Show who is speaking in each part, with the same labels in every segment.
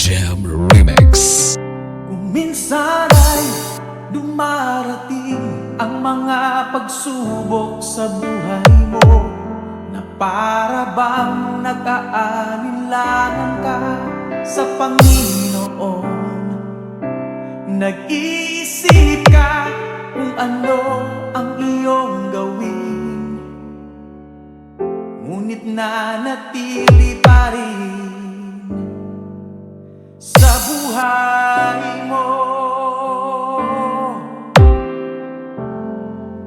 Speaker 1: Jam Remix.
Speaker 2: Kung minsan ay dumarating ang mga pagsubok sa buhay mo, na para bang nag-aalinlangan ka sa Panginoon. Nag-iisip ka kung ano ang iyong gawin, ngunit nanatili pa rin sa buhay mo.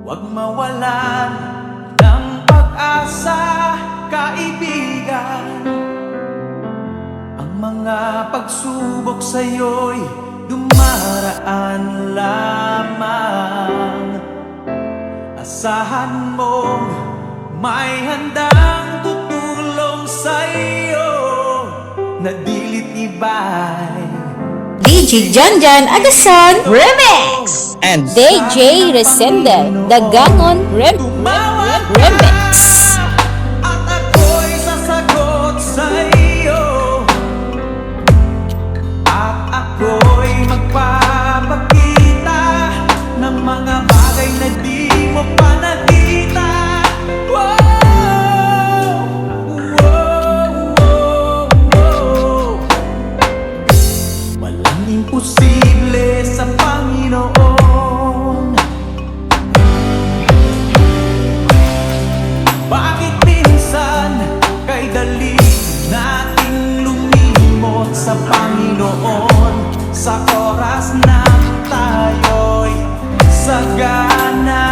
Speaker 2: Huwag mawalan ng pag-asa, kaibigan. Ang mga pagsubok sa'yo'y dumaraan lamang. Asahan mong may handang tutulong sa'yo na dilit iba'y
Speaker 3: DJ Janjan Agason Remix
Speaker 1: And
Speaker 3: DJ Resende Dagangon Remix.
Speaker 2: at ako'y sasagot sa'yo, at ako'y magpapakita ng mga bagay na di mo pa nakita. Wow! Wow! Wow! Wow! Walang imposible sa Panginoon. Bakit minsan kay dali nating lumimot sa Panginoon, sa oras na tayo'y sagana?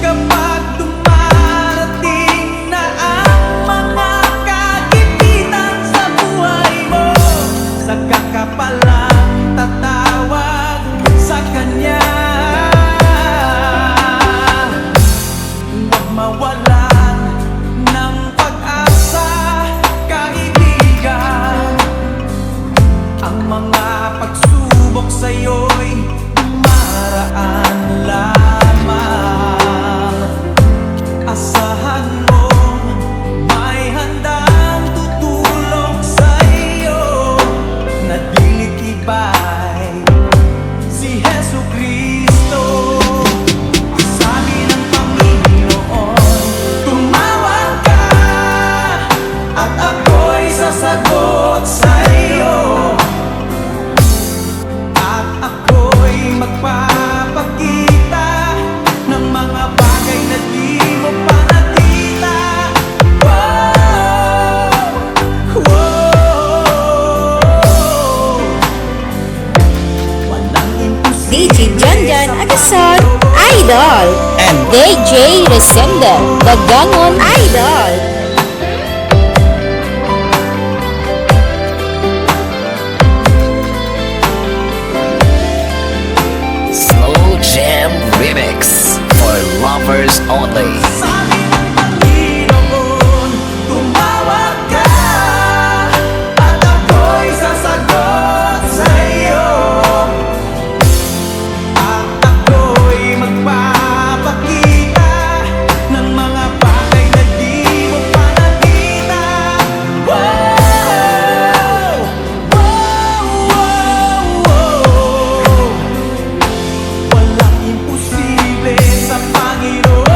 Speaker 2: Kapag dumarating na ang mga kagipitan sa buhay mo, saka ka palang tatawag sa Kanya. Huwag mawalan ng pag-asa, kaibigan. Ang mga pagsubok sa'yo'y dumaraan lamang. Asahan mong may handang tutulong sa'yo na dilit iba'y si Jesucristo. Sabi ng Panginoon, tumawag ka at ako'y sasagot sa'yo, at ako'y magpapakita ng mga bagay na di mo pa nakita. Wow! Wow! Walang imposible
Speaker 3: DJ Janjan
Speaker 2: sa
Speaker 3: Agason
Speaker 2: Panginoon.
Speaker 3: Idol
Speaker 1: And
Speaker 3: DJ Resende Dagangon Idol.
Speaker 1: Slow Jam Remix for lovers only.
Speaker 2: Sabi ng Panginoon, tumawag ka at ako'y sasagot sa'yo, at ako'y magpapakita ng mga bagay na di mo pa nakita. Wow! Wow! Wow! Wow! Walang imposible sa Panginoon.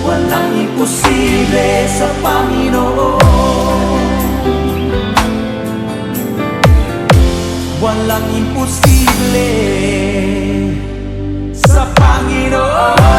Speaker 2: Walang imposible sa Panginoon. Walang imposible sa Panginoon.